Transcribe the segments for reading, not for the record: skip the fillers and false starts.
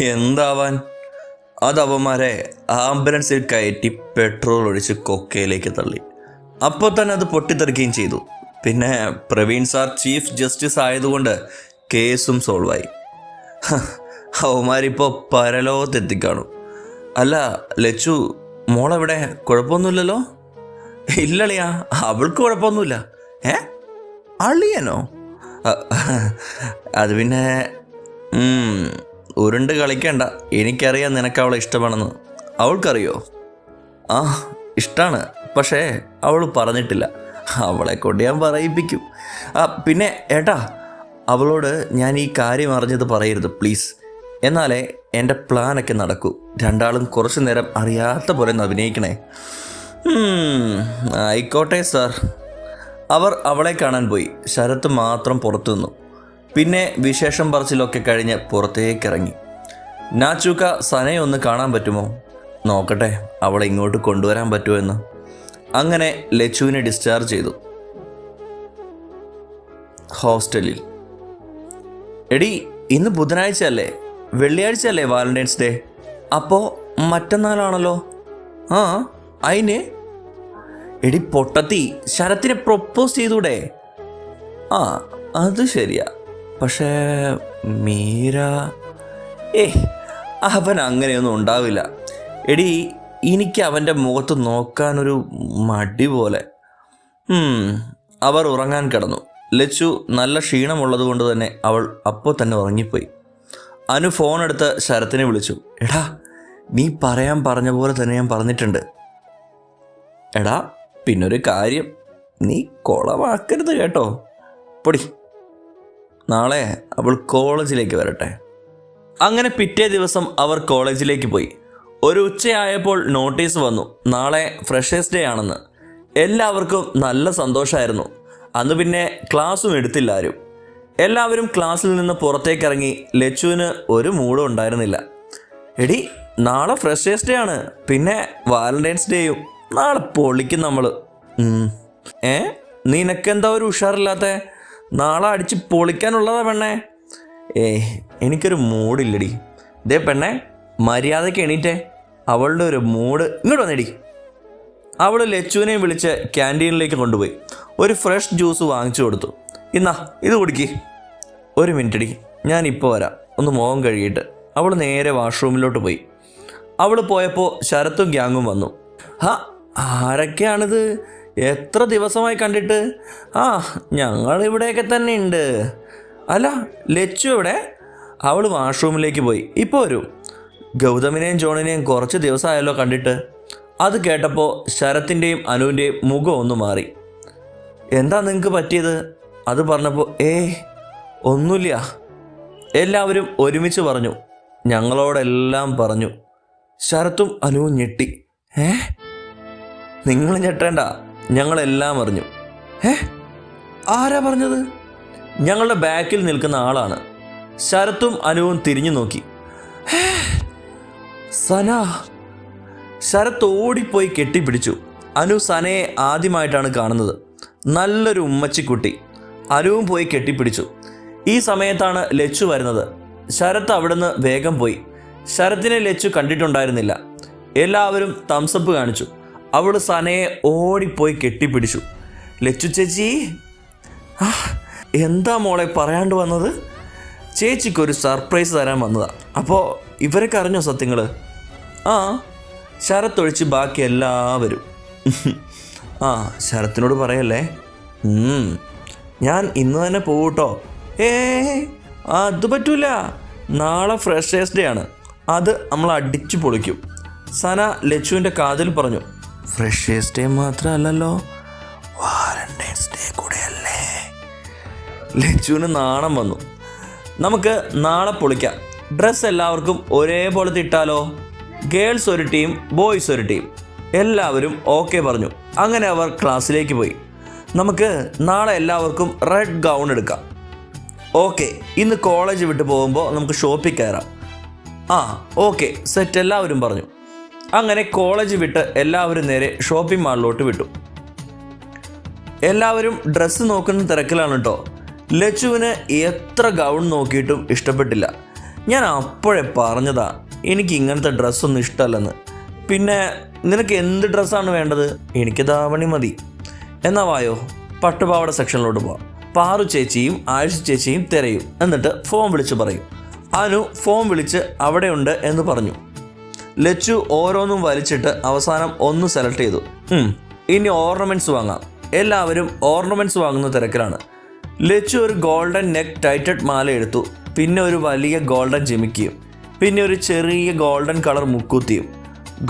എന്താവാൻ, അതവന്മാരെ ആംബുലൻസിൽ കയറ്റി പെട്രോൾ ഒഴിച്ച് കൊക്കയിലേക്ക് തള്ളി. അപ്പോൾ തന്നെ അത് പൊട്ടിത്തെറിക്കുകയും ചെയ്തു. പിന്നെ പ്രവീൺ സാർ ചീഫ് ജസ്റ്റിസ് ആയതുകൊണ്ട് കേസും സോൾവായി. അവന്മാരിപ്പോൾ പരലോകത്തെത്തിക്കാണും. അല്ല ലച്ചു, മോളെവിടെ? കുഴപ്പമൊന്നുമില്ലല്ലോ? ഇല്ലളിയാ, അവൾക്ക് കുഴപ്പമൊന്നുമില്ല. അളിയനോ? അത് പിന്നെ ഉരുണ്ട് കളിക്കണ്ട. എനിക്കറിയാം നിനക്ക് അവളെ ഇഷ്ടമാണെന്ന്. അവൾക്കറിയോ? ആ, ഇഷ്ടമാണ്. പക്ഷേ അവൾ പറഞ്ഞിട്ടില്ല. അവളെ കൊണ്ട് ഞാൻ പറയിപ്പിക്കും. പിന്നെ ഏട്ടാ, അവളോട് ഞാൻ ഈ കാര്യം അറിഞ്ഞത് പറയരുത് പ്ലീസ്. എന്നാലേ എൻ്റെ പ്ലാനൊക്കെ നടക്കൂ. രണ്ടാളും കുറച്ചു നേരം അറിയാത്ത പോലെ ഒന്ന് അഭിനയിക്കണേ. ആയിക്കോട്ടെ സാർ. അവർ അവളെ കാണാൻ പോയി. ശരത്ത് മാത്രം പുറത്തു നിന്നു. പിന്നെ വിശേഷം പറച്ചിലൊക്കെ കഴിഞ്ഞ് പുറത്തേക്കിറങ്ങി. നാച്ചൂക്ക സനയെ ഒന്ന് കാണാൻ പറ്റുമോ? നോക്കട്ടെ അവളെ ഇങ്ങോട്ട് കൊണ്ടുവരാൻ പറ്റുമോ എന്ന്. അങ്ങനെ ലച്ചുവിനെ ഡിസ്ചാർജ് ചെയ്തു. ഹോസ്റ്റലിൽ. എടി, ഇന്ന് ബുധനാഴ്ച അല്ലേ? വെള്ളിയാഴ്ച അല്ലേ വാലന്റൈൻസ് ഡേ? അപ്പോൾ മറ്റന്നാളാണല്ലോ. ആ, അതിന് എടി പൊട്ടത്തി, ശരത്തിനെ പ്രൊപ്പോസ് ചെയ്തൂടെ? ആ, അത് ശരിയാ. പക്ഷേ മീര, അവൻ അങ്ങനെയൊന്നും ഉണ്ടാവില്ല. എടി, എനിക്ക് അവൻ്റെ മുഖത്ത് നോക്കാനൊരു മടി പോലെ. അവർ ഉറങ്ങാൻ കിടന്നു. ലച്ചു നല്ല ക്ഷീണമുള്ളത് കൊണ്ട് തന്നെ അവൾ അപ്പോൾ തന്നെ ഉറങ്ങിപ്പോയി. അനു ഫോണെടുത്ത് ശരത്തിനെ വിളിച്ചു. എടാ, നീ പറയാൻ പറഞ്ഞ പോലെ തന്നെ ഞാൻ പറഞ്ഞിട്ടുണ്ട്. എടാ, പിന്നൊരു കാര്യം, നീ കുളമാക്കരുത് കേട്ടോ. പൊടി. നാളെ അവൾ കോളേജിലേക്ക് വരട്ടെ. അങ്ങനെ പിറ്റേ ദിവസം അവർ കോളേജിലേക്ക് പോയി. ഒരു ഉച്ചയായപ്പോൾ നോട്ടീസ് വന്നു, നാളെ ഫ്രഷേഴ്സ് ഡേ ആണെന്ന്. എല്ലാവർക്കും നല്ല സന്തോഷമായിരുന്നു. അന്ന് പിന്നെ ക്ലാസ്സും എടുത്തില്ല ആരും. എല്ലാവരും ക്ലാസ്സിൽ നിന്ന് പുറത്തേക്കിറങ്ങി. ലച്ചുവിന് ഒരു മൂഡും ഉണ്ടായിരുന്നില്ല. എടി, നാളെ ഫ്രഷേഴ്സ് ഡേ ആണ്, പിന്നെ വാലന്റൈൻസ് ഡേയും. നാളെ പൊളിക്കും നമ്മൾ. നിനക്കെന്താ ഒരു ഉഷാറില്ലാത്ത? നാളെ അടിച്ച് പൊളിക്കാനുള്ളതാ പെണ്ണേ. എനിക്കൊരു മൂഡില്ലടി. ദേ പെണ്ണേ, മര്യാദയ്ക്ക് എണീറ്റേ. അവളുടെ ഒരു മൂഡ്. ഇങ്ങോട്ട് വന്നെടി. അവൾ ലച്ചുവിനെയും വിളിച്ച് ക്യാൻറ്റീനിലേക്ക് കൊണ്ടുപോയി. ഒരു ഫ്രഷ് ജ്യൂസ് വാങ്ങിച്ചു കൊടുത്തു. ഇന്നാ ഇത് കുടിക്ക്. ഒരു മിനിറ്റടി, ഞാനിപ്പോൾ വരാം, ഒന്ന് മുഖം കഴുകിയിട്ട്. അവൾ നേരെ വാഷ്റൂമിലോട്ട് പോയി. അവൾ പോയപ്പോൾ ശരത്തും ഗ്യാങ്ങും വന്നു. ആരൊക്കെയാണിത്? എത്ര ദിവസമായി കണ്ടിട്ട്? ഞങ്ങളിവിടെയൊക്കെ തന്നെ ഉണ്ട്. അല്ല, ലച്ചു എവിടെ? അവൾ വാഷ്റൂമിലേക്ക് പോയി, ഇപ്പോൾ വരും. ഗൗതമിനെയും ജോണിനെയും കുറച്ച് ദിവസമായല്ലോ കണ്ടിട്ട്. അത് കേട്ടപ്പോൾ ശരത്തിൻ്റെയും അനുവിൻ്റെയും മുഖം ഒന്ന് മാറി. എന്താ നിങ്ങൾക്ക് പറ്റിയത്? അത് പറഞ്ഞപ്പോൾ ഒന്നുമില്ല. എല്ലാവരും ഒരുമിച്ച് പറഞ്ഞു. ഞങ്ങളോടെല്ലാം പറഞ്ഞു. ശരത്തും അനുവും ഞെട്ടി. നിങ്ങൾ ഞെട്ടേണ്ട, ഞങ്ങളെല്ലാം അറിഞ്ഞു. ആരാ പറഞ്ഞത്? ഞങ്ങളുടെ ബാക്കിൽ നിൽക്കുന്ന ആളാണ്. ശരത്തും അനുവും തിരിഞ്ഞു നോക്കി. സന. ശരത്ത് ഓടിപ്പോയി കെട്ടിപ്പിടിച്ചു. അനു സനയെ ആദ്യമായിട്ടാണ് കാണുന്നത്. നല്ലൊരു ഉമ്മച്ചിക്കുട്ടി. അനുവും പോയി കെട്ടിപ്പിടിച്ചു. ഈ സമയത്താണ് ലച്ചു വരുന്നത്. ശരത്ത് അവിടുന്ന് വേഗം പോയി. ശരത്തിനെ ലച്ചു കണ്ടിട്ടുണ്ടായിരുന്നില്ല. എല്ലാവരും തംസപ്പ് കാണിച്ചു. അവൾ സനയെ ഓടിപ്പോയി കെട്ടിപ്പിടിച്ചു. ലച്ചു ചേച്ചി. എന്താ മോളെ പറയാണ്ട് വന്നത്? ചേച്ചിക്കൊരു സർപ്രൈസ് തരാൻ വന്നതാ. അപ്പോൾ ഇവരൊക്കെ അറിഞ്ഞോ സത്യങ്ങൾ? ശരത്തൊഴിച്ച് ബാക്കി എല്ലാവരും. ശരത്തിനോട് പറയല്ലേ. ഞാൻ ഇന്ന് തന്നെ പോകൂട്ടോ. അത് പറ്റൂല. നാളെ ഫ്രഷേഴ്സ് ഡേ ആണ്. അത് നമ്മൾ അടിച്ചു പൊളിക്കും. സന ലച്ചുവിൻ്റെ കാതിൽ പറഞ്ഞു. ഫ്രഷേഴ്സ് ഡേ മാത്രമല്ലല്ലോ, വാലന്റൈൻസ് ഡേ കൂടെയല്ലേ? ലച്ചുവിന് നാണം വന്നു. നമുക്ക് നാളെ പൊളിക്കാം. ഡ്രസ്സ് എല്ലാവർക്കും ഒരേപോലത്തെ ഇട്ടാലോ? ഗേൾസ് ഒരു ടീം, ബോയ്സ് ഒരു ടീം. എല്ലാവരും ഓക്കെ പറഞ്ഞു. അങ്ങനെ അവർ ക്ലാസ്സിലേക്ക് പോയി. നമുക്ക് നാളെ എല്ലാവർക്കും റെഡ് ഗൗൺ എടുക്കാം. ഓക്കെ, ഇന്ന് കോളേജ് വിട്ട് പോകുമ്പോൾ നമുക്ക് ഷോപ്പിൽ കയറാം. ഓക്കെ സെറ്റ്, എല്ലാവരും പറഞ്ഞു. അങ്ങനെ കോളേജ് വിട്ട് എല്ലാവരും നേരെ ഷോപ്പിംഗ് മാളിലോട്ട് വിട്ടു. എല്ലാവരും ഡ്രസ്സ് നോക്കുന്ന തിരക്കിലാണ് കേട്ടോ. ലച്ചുവിന് എത്ര ഗൗൺ നോക്കിയിട്ടും ഇഷ്ടപ്പെട്ടില്ല. ഞാൻ അപ്പോഴേ പറഞ്ഞതാ എനിക്ക് ഇങ്ങനത്തെ ഡ്രസ്സൊന്നും ഇഷ്ടമല്ലെന്ന്. പിന്നെ നിനക്ക് എന്ത് ഡ്രസ്സാണ് വേണ്ടത്? എനിക്ക് ധാവണി മതി. എന്നാ വായോ, പട്ടുപാവാട സെക്ഷനിലോട്ട് പോവാം. പാറു ചേച്ചിയും ആയുഷ് ചേച്ചിയും തിരയും. എന്നിട്ട് ഫോൺ വിളിച്ച് പറയും. അനു ഫോൺ വിളിച്ച് അവിടെയുണ്ട് എന്ന് പറഞ്ഞു. ലച്ചു ഓരോന്നും വലിച്ചിട്ട് അവസാനം ഒന്ന് സെലക്ട് ചെയ്തു. ഇനി ഓർണമെൻറ്റ്സ് വാങ്ങാം. എല്ലാവരും ഓർണമെൻറ്റ്സ് വാങ്ങുന്ന തിരക്കിലാണ്. ലച്ചു ഒരു ഗോൾഡൻ നെക്ക് ടൈറ്റഡ് മാല എടുത്തു. പിന്നെ ഒരു വലിയ ഗോൾഡൻ ജിമിക്കിയും പിന്നെ ഒരു ചെറിയ ഗോൾഡൻ കളർ മുക്കൂത്തിയും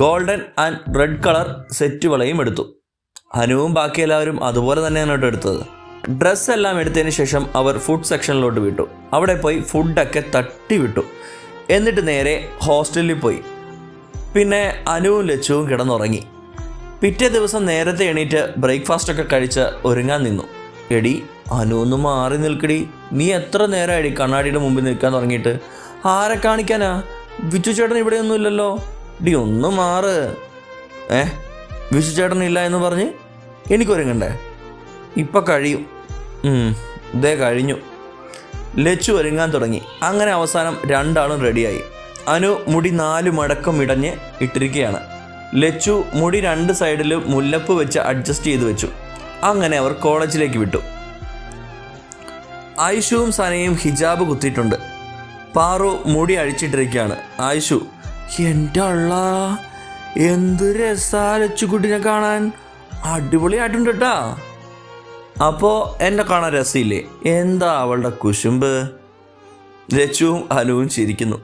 golden and red colour set വളയും എടുത്തു. അനുവും ബാക്കി എല്ലാവരും അതുപോലെ തന്നെയാണ് കേട്ടോ എടുത്തത്. ഡ്രസ്സ് എല്ലാം എടുത്തതിന് ശേഷം അവർ ഫുഡ് സെക്ഷനിലോട്ട് വിട്ടു. അവിടെ പോയി ഫുഡൊക്കെ തട്ടി വിട്ടു. എന്നിട്ട് നേരെ ഹോസ്റ്റലിൽ പോയി. പിന്നെ അനുവും ലച്ചുവും കിടന്നുറങ്ങി. പിറ്റേ ദിവസം നേരത്തെ എണീറ്റ് ബ്രേക്ക്ഫാസ്റ്റൊക്കെ കഴിച്ച് ഒരുങ്ങാൻ നിന്നു. എടി അനു ഒന്ന് മാറി നിൽക്കടി, നീ എത്ര നേരമായിടി കണ്ണാടിയുടെ മുമ്പിൽ നിൽക്കാൻ തുടങ്ങിയിട്ട്? ആരെ കാണിക്കാനാ? വിച്ചു ചേട്ടൻ ഇവിടെയൊന്നും ഇല്ലല്ലോ. ഡി ഒന്ന് മാറ്. വിച്ചു ചേട്ടൻ ഇല്ല എന്ന് പറഞ്ഞ് എനിക്കൊരുങ്ങണ്ടേ? ഇപ്പം കഴിയും. ഇതേ കഴിഞ്ഞു. ലച്ചു ഒരുങ്ങാൻ തുടങ്ങി. അങ്ങനെ അവസാനം രണ്ടാളും റെഡിയായി. അനു മുടി 4 മടക്കം ഇടഞ്ഞ് ഇട്ടിരിക്കുകയാണ്. ലച്ചു മുടി 2 സൈഡിലും മുല്ലപ്പ് വെച്ച് അഡ്ജസ്റ്റ് ചെയ്ത് വെച്ചു. അങ്ങനെ അവർ കോളേജിലേക്ക് വിട്ടു. ആയിഷുവും സനയും ഹിജാബ് കുത്തിയിട്ടുണ്ട്. പാറു മുടി അഴിച്ചിട്ടിരിക്കുകയാണ്. ആയിഷു, എൻ്റെ അള്ളാ എന്ത് രസാ ലച്ചുകുട്ടിനെ കാണാൻ, അടിപൊളിയായിട്ടുണ്ട് കേട്ടാ. അപ്പോൾ എന്നെ കാണാൻ രസമില്ലേ? എന്താ അവളുടെ കുശുമ്പ്? ലച്ചുവും അനുവും ചിരിക്കുന്നു.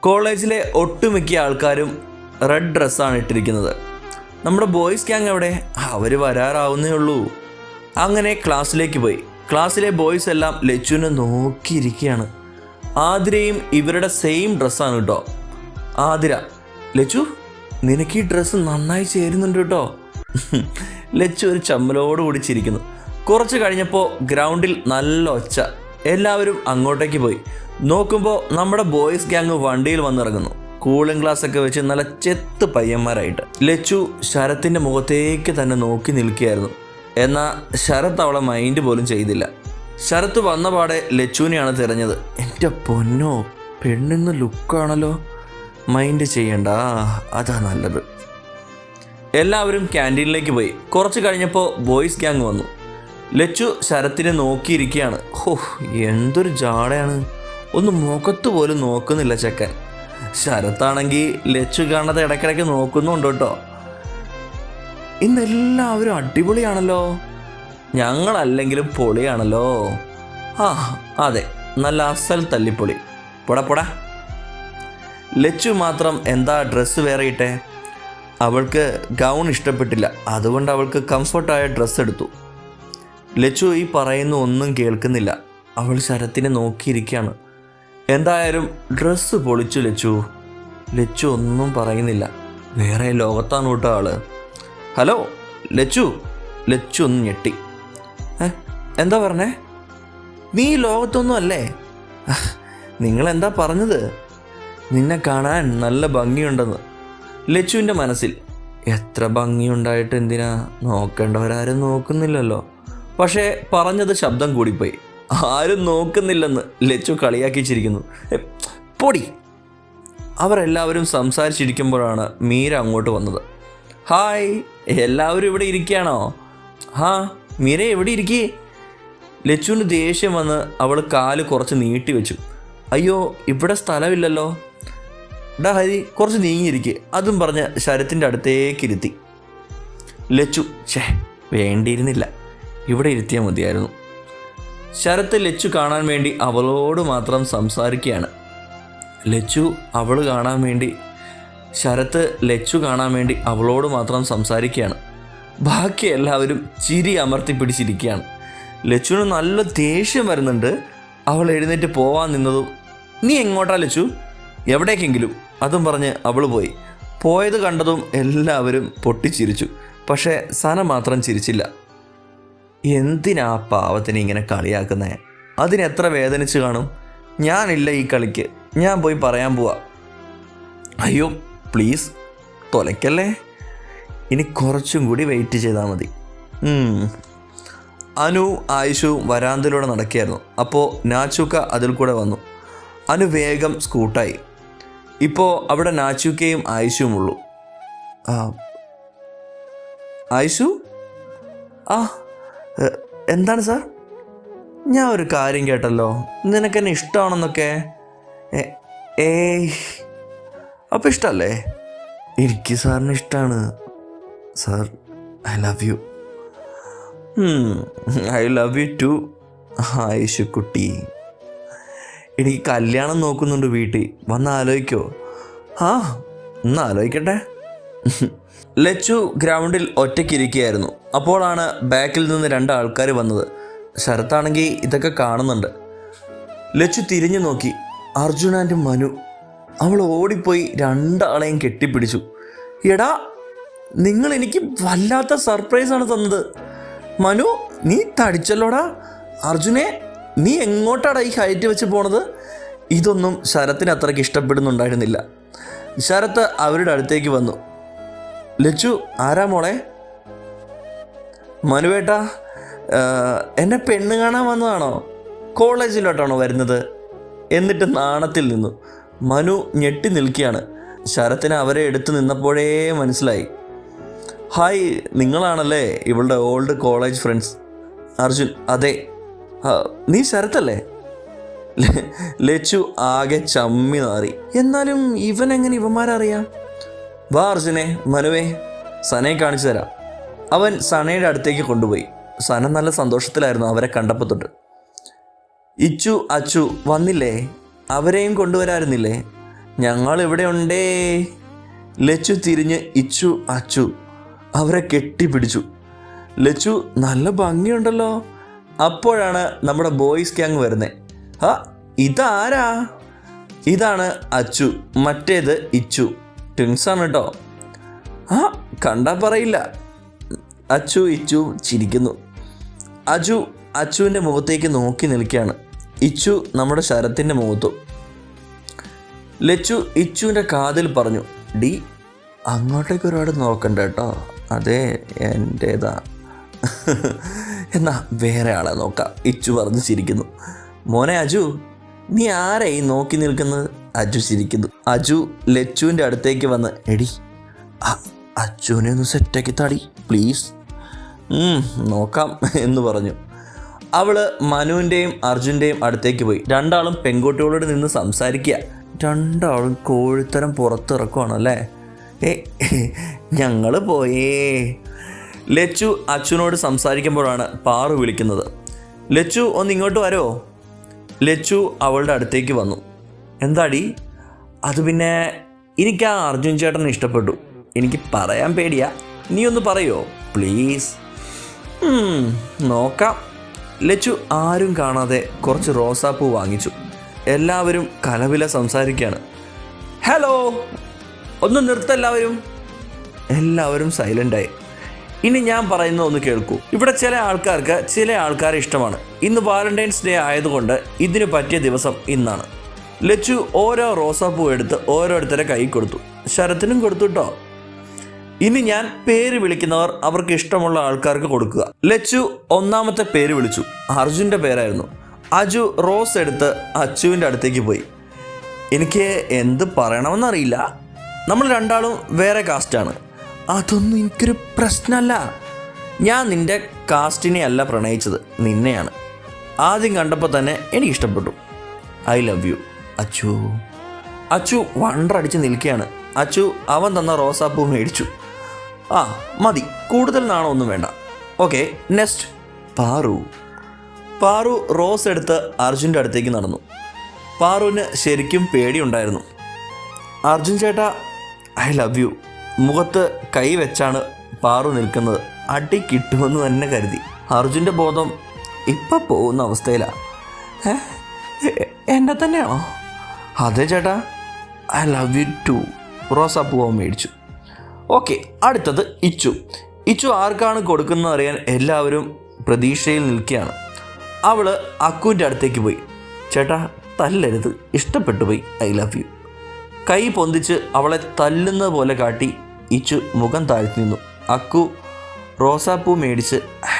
കോളേജിലെ ഒട്ടുമിക്ക ആൾക്കാരും റെഡ് ഡ്രസ്സാണ് ഇട്ടിരിക്കുന്നത്. നമ്മുടെ ബോയ്സ് ഗ്യാങ് എവിടെ? അവർ വരാറാവുന്നേ ഉള്ളൂ. അങ്ങനെ ക്ലാസ്സിലേക്ക് പോയി. ക്ലാസ്സിലെ ബോയ്സ് എല്ലാം ലച്ചുവിനെ നോക്കിയിരിക്കുകയാണ്. ആതിരയും ഇവരുടെ സെയിം ഡ്രസ്സാണ് കേട്ടോ. ആതിര, ലച്ചു നിനക്ക് ഈ ഡ്രസ്സ് നന്നായി ചേരുന്നുണ്ട് കേട്ടോ. ലച്ചു ഒരു ചമ്മലോട് കൂടി ചിരിക്കുന്നു. കുറച്ച് കഴിഞ്ഞപ്പോൾ ഗ്രൗണ്ടിൽ നല്ല ഒച്ച. എല്ലാവരും അങ്ങോട്ടേക്ക് പോയി. നോക്കുമ്പോൾ നമ്മുടെ ബോയ്സ് ഗ്യാങ് വണ്ടിയിൽ വന്നിറങ്ങുന്നു. കൂളിംഗ് ഗ്ലാസ് ഒക്കെ വെച്ച് നല്ല ചെത്ത് പയ്യന്മാരായിട്ട്. ലച്ചു ശരത്തിൻ്റെ മുഖത്തേക്ക് തന്നെ നോക്കി നിൽക്കുകയായിരുന്നു. എന്നാൽ ശരത്ത് അവളെ മൈൻഡ് പോലും ചെയ്തില്ല. ശരത്ത് വന്ന പാടെ ലച്ചുവിനെയാണ് തിരഞ്ഞത്. എൻ്റെ പൊന്നോ, പെണ്ണിന്ന് ലുക്കാണല്ലോ. മൈൻഡ് ചെയ്യണ്ട, അതാ നല്ലത്. എല്ലാവരും ക്യാൻറ്റീനിലേക്ക് പോയി. കുറച്ച് കഴിഞ്ഞപ്പോൾ ബോയ്സ് ഗ്യാങ് വന്നു. ലച്ചു ശരത്തിനെ നോക്കിയിരിക്കുകയാണ്. ഹോ, എന്തൊരു ജാടയാണ്. ഒന്ന് മുഖത്ത് പോലും നോക്കുന്നില്ല ചെക്കൻ. ശരത്താണെങ്കിൽ ലച്ചു കാണാതെ ഇടയ്ക്കിടയ്ക്ക് നോക്കുന്നുണ്ട് കേട്ടോ. ഇന്നെല്ലാവരും അടിപൊളിയാണല്ലോ. ഞങ്ങളല്ലെങ്കിലും പൊളിയാണല്ലോ. അതെ, നല്ല അസൽ തല്ലിപ്പൊളി. പൊടാ. ലച്ചു മാത്രം എന്താ ഡ്രസ്സ് വേറെ ഇട്ടേ? അവൾക്ക് ഗൗൺ ഇഷ്ടപ്പെട്ടില്ല. അതുകൊണ്ട് അവൾക്ക് കംഫർട്ടായ ഡ്രസ്സ് എടുത്തു. ലച്ചു ഈ പറയുന്ന ഒന്നും കേൾക്കുന്നില്ല. അവൾ ശരത്തിനെ നോക്കിയിരിക്കുകയാണ്. എന്തായാലും ഡ്രസ്സ് പൊളിച്ചു ലച്ചു. ലച്ചു ഒന്നും പറയുന്നില്ല. വേറെ ലോകത്താണ് കേട്ടോ ആള്. ഹലോ ലച്ചു. ലച്ചു ഒന്ന് ഞെട്ടി. എന്താ പറഞ്ഞേ? നീ ലോകത്തൊന്നും അല്ലേ? നിങ്ങളെന്താ പറഞ്ഞത്? നിന്നെ കാണാൻ നല്ല ഭംഗിയുണ്ടെന്ന്. ലച്ചുവിൻ്റെ മനസ്സിൽ, എത്ര ഭംഗിയുണ്ടായിട്ട് എന്തിനാ? നോക്കേണ്ടവരാരും നോക്കുന്നില്ലല്ലോ. പക്ഷേ പറഞ്ഞത് ശബ്ദം കൂടിപ്പോയി. ആരും നോക്കുന്നില്ലെന്ന് ലച്ചു കളിയാക്കിച്ചിരിക്കുന്നു. പൊടി. അവരെല്ലാവരും സംസാരിച്ചിരിക്കുമ്പോഴാണ് മീര അങ്ങോട്ട് വന്നത്. ഹായ്, എല്ലാവരും ഇവിടെ ഇരിക്കുകയാണോ? മീര എവിടെ ഇരിക്കേ? ലച്ചുവിന് ദേഷ്യം വന്ന് അവൾ കാല് കുറച്ച് നീട്ടി വെച്ചു. അയ്യോ, ഇവിടെ സ്ഥലമില്ലല്ലോ. ഡാ ഹരി, കുറച്ച് നീങ്ങിയിരിക്കെ. അതും പറഞ്ഞ് ശരത്തിൻ്റെ അടുത്തേക്ക് ഇരുത്തി. ലച്ചു, വേണ്ടിയിരുന്നില്ല, ഇവിടെ ഇരുത്തിയാൽ മതിയായിരുന്നു. ശരത്ത് ലച്ചു കാണാൻ വേണ്ടി അവളോട് മാത്രം സംസാരിക്കുകയാണ്. ശരത്ത് ലച്ചു കാണാൻ വേണ്ടി അവളോട് മാത്രം സംസാരിക്കുകയാണ്. ബാക്കി എല്ലാവരും ചിരി അമർത്തി പിടിച്ചിരിക്കുകയാണ്. ലച്ചുവിന് നല്ല ദേഷ്യം വരുന്നുണ്ട്. അവൾ എഴുന്നേറ്റ് പോവാൻ നിന്നതും, നീ എങ്ങോട്ടാ ലച്ചു? എവിടേക്കെങ്കിലും. അതും പറഞ്ഞ് അവൾ പോയി. പോയത് കണ്ടതും എല്ലാവരും പൊട്ടിച്ചിരിച്ചു. പക്ഷേ സന മാത്രം ചിരിച്ചില്ല. എന്തിനാ പാവത്തിനെ ഇങ്ങനെ കളിയാക്കുന്നേ? അതിനെത്ര വേദനിച്ച് കാണും. ഞാനില്ല ഈ കളിക്ക്, ഞാൻ പോയി പറയാൻ പോവാ. അയ്യോ പ്ലീസ്, തൊലയ്ക്കല്ലേ. ഇനി കുറച്ചും കൂടി വെയിറ്റ് ചെയ്താൽ മതി. അനു ആയിഷുവും വരാന്തയിലൂടെ നടക്കുകയായിരുന്നു. അപ്പോൾ നാച്ചൂക്ക അതിൽ കൂടെ വന്നു. അനു വേഗം സ്കൂട്ടായി. ഇപ്പോൾ അവിടെ നാച്ചുക്കയും ആയിഷുവും ഉള്ളൂ. ആയിഷു, എന്താണ് സാർ? ഞാൻ ഒരു കാര്യം കേട്ടല്ലോ, നിനക്കെന്നെ ഇഷ്ടമാണെന്നൊക്കെ. ഏയ്, അപ്പം ഇഷ്ടമല്ലേ? എനിക്ക് സാറിന് ഇഷ്ടമാണ് sir. I love you. I love you too Aishu കുട്ടി. എനിക്ക് കല്യാണം നോക്കുന്നുണ്ട് വീട്ടിൽ, വന്ന് ആലോചിക്കോ? ഒന്ന് ആലോചിക്കട്ടെ. ലച്ചു ഗ്രൗണ്ടിൽ ഒറ്റയ്ക്കിരിക്കുകയായിരുന്നു. അപ്പോഴാണ് ബാക്കിൽ നിന്ന് 2 ആൾക്കാർ വന്നത്. ശരത്താണെങ്കിൽ ഇതൊക്കെ കാണുന്നുണ്ട്. ലച്ചു തിരിഞ്ഞു നോക്കി. അർജുൻ ആൻഡ് മനു. അവൾ ഓടിപ്പോയി 2 ആളെയും കെട്ടിപ്പിടിച്ചു. എടാ, നിങ്ങൾ എനിക്ക് വല്ലാത്ത സർപ്രൈസാണ് തന്നത്. മനു, നീ തടിച്ചല്ലോടാ. അർജുനെ, നീ എങ്ങോട്ടാടാ ഈ ഹൈറ്റ് വെച്ച് പോണത്? ഇതൊന്നും ശരത്തിന് അത്രയ്ക്ക് ഇഷ്ടപ്പെടുന്നുണ്ടായിരുന്നില്ല. ശരത്ത് അവരുടെ അടുത്തേക്ക് വന്നു. ലച്ചു, ആരാ മോളെ? മനുവേട്ടാ, എന്നെ പെണ്ണ് കാണാൻ വന്നതാണോ? കോളേജിലോട്ടാണോ വരുന്നത്? എന്നിട്ട് നാണത്തിൽ നിന്നു. മനു ഞെട്ടി നിൽക്കുകയാണ്. ശരത്തിന് അവരെ എടുത്തു നിന്നപ്പോഴേ മനസ്സിലായി. ഹായ്, നിങ്ങളാണല്ലേ ഇവളുടെ ഓൾഡ് കോളേജ് ഫ്രണ്ട്സ്? അർജുൻ, അതെ. നീ ശരത്തല്ലേ? ലച്ചു ആകെ ചമ്മി നാറി. എന്നാലും ഇവൻ എങ്ങനെ ഇവന്മാരറിയാം? വാ അർജുനെ, മനുവേ, സനയെ കാണിച്ചു തരാം. അവൻ സനയുടെ അടുത്തേക്ക് കൊണ്ടുപോയി. സന നല്ല സന്തോഷത്തിലായിരുന്നു അവരെ കണ്ടപ്പോൾ തൊട്ട്. ഇച്ചു, അച്ചു വന്നില്ലേ? അവരെയും കൊണ്ടുവരാറുന്നില്ലേ? ഞങ്ങൾ ഇവിടെ ഉണ്ടേ. ലച്ചു തിരിഞ്ഞ് ഇച്ചു, അച്ചു അവരെ കെട്ടിപ്പിടിച്ചു. ലച്ചു, നല്ല ഭംഗിയുണ്ടല്ലോ. അപ്പോഴാണ് നമ്മുടെ ബോയ്സ് ഗ്യാങ് വരുന്നത്. ഇതാരാ? ഇതാണ് അച്ചു, മറ്റേത് ഇച്ചു. ട്വിൻസാണ് കേട്ടോ. കണ്ടാ പറയില്ല. അച്ചു ഇച്ചു ചിരിക്കുന്നു. അച്ചുവിൻ്റെ മുഖത്തേക്ക് നോക്കി നിൽക്കുകയാണ്. ഇച്ചു നമ്മുടെ ശരത്തിൻ്റെ മുഖത്തും. ലച്ചു ഇച്ചുവിൻ്റെ കാതിൽ പറഞ്ഞു, ഡി, അങ്ങോട്ടേക്ക് ഒരുപാട് നോക്കണ്ട കേട്ടോ, അതെ എൻ്റേതാ. എന്നാ വേറെ ആളെ നോക്കാം, ഇച്ചു പറഞ്ഞ് ചിരിക്കുന്നു. മോനെ അജു, നീ ആരെയും നോക്കി നിൽക്കുന്നത്? അജു ചിരിക്കുന്നു. അജു ലച്ചുവിൻ്റെ അടുത്തേക്ക് വന്ന്, എടി അച്ചുവിനെ ഒന്ന് സെറ്റാക്കി താടി പ്ലീസ്. നോക്കാം എന്ന് പറഞ്ഞു. അവള് മനുവിൻ്റെയും അർജുൻ്റെയും അടുത്തേക്ക് പോയി. 2 ആളും പെൺകുട്ടികളോട് നിന്ന് സംസാരിക്കുക. 2 ആളും കോഴിത്തരം പുറത്തിറക്കുവാണല്ലേ. ഞങ്ങൾ പോയേ. ലച്ചു അച്ചുവിനോട് സംസാരിക്കുമ്പോഴാണ് പാറു വിളിക്കുന്നത്. ലച്ചു, ഒന്ന് ഇങ്ങോട്ട് വരുമോ? ലച്ചു അവളുടെ അടുത്തേക്ക് വന്നു. എന്താടി? അത് പിന്നെ എനിക്ക് ആ അർജുൻ ചേട്ടനെ ഇഷ്ടപ്പെട്ടു. എനിക്ക് പറയാൻ പേടിയാ, നീ ഒന്ന് പറയുമോ പ്ലീസ്? നോക്കാം. ലച്ചു ആരും കാണാതെ കുറച്ച് റോസാപ്പൂ വാങ്ങിച്ചു. എല്ലാവരും കലവില സംസാരിക്കുകയാണ്. ഹലോ, ഒന്ന് നിർത്തല്ലാവരും. എല്ലാവരും സൈലൻ്റായി. ഇനി ഞാൻ പറയുന്നത് ഒന്ന് കേൾക്കൂ. ഇവിടെ ചില ആൾക്കാർക്ക് ചില ആൾക്കാരെ ഇഷ്ടമാണ്. ഇന്ന് വാലന്റൈൻസ് ഡേ ആയതുകൊണ്ട് ഇതിന് പറ്റിയ ദിവസം ഇന്നാണ്. ലച്ചു ഓരോ റോസാപ്പൂ എടുത്ത് ഓരോരുത്തരെ കൈ കൊടുത്തു. ശരത്തിനും കൊടുത്തു കേട്ടോ. ഇനി ഞാൻ പേര് വിളിക്കുന്നവർ അവർക്ക് ഇഷ്ടമുള്ള ആൾക്കാർക്ക് കൊടുക്കുക. ലച്ചു 1ാമത്തെ പേര് വിളിച്ചു. അർജുൻ്റെ പേരായിരുന്നു. അജു റോസ് എടുത്ത് അച്ചുവിൻ്റെ അടുത്തേക്ക് പോയി. എനിക്ക് എന്ത് പറയണമെന്നറിയില്ല. നമ്മൾ 2 ആളും വേറെ കാസ്റ്റാണ്. അതൊന്നും എനിക്കൊരു പ്രശ്നമല്ല. ഞാൻ നിൻ്റെ കാസ്റ്റിനെ അല്ല പ്രണയിച്ചത്, നിന്നെയാണ്. ആദ്യം കണ്ടപ്പോൾ തന്നെ എനിക്ക് ഇഷ്ടപ്പെട്ടു. I love you Achu. Achu വണ്ടടിച്ച് നിൽക്കുകയാണ്. അച്ചു അവൻ തന്ന റോസാപ്പൂ മേടിച്ചു. മതി, കൂടുതൽ നാണമൊന്നും വേണ്ട. Okay, next Paru. Paru rose എടുത്ത് അർജുൻ്റെ അടുത്തേക്ക് നടന്നു. പാറുവിന് ശരിക്കും പേടിയുണ്ടായിരുന്നു. അർജുൻ ചേട്ടാ, ഐ ലവ് യു. മുഖത്ത് കൈ വെച്ചാണ് പാറു നിൽക്കുന്നത്. അടി കിട്ടുമെന്ന് തന്നെ കരുതി. അർജുൻ്റെ ബോധം ഇപ്പം പോകുന്ന അവസ്ഥയിലാണ്. എന്നെ തന്നെയാണോ? അതെ ചേട്ടാ, ഐ ലവ് യു ടു. റോസാപ്പൂവൻ മേടിച്ചു. ഓക്കെ, അടുത്തത് ഇച്ചു. ഇച്ചു ആർക്കാണ് കൊടുക്കുന്നത് അറിയാൻ എല്ലാവരും പ്രതീക്ഷയിൽ നിൽക്കുകയാണ്. അവൾ അക്കുവിൻ്റെ അടുത്തേക്ക് പോയി. ചേട്ടാ, തല്ലരുത്, ഇഷ്ടപ്പെട്ടു പോയി, ഐ ലവ് യു. കൈ പൊന്തിച്ച് അവളെ തല്ലുന്ന പോലെ കാട്ടി ഇച്ചു മുഖം താഴ്ത്തി നിന്നു. അക്കു റോസാപ്പൂ മേടിച്ച് ഐ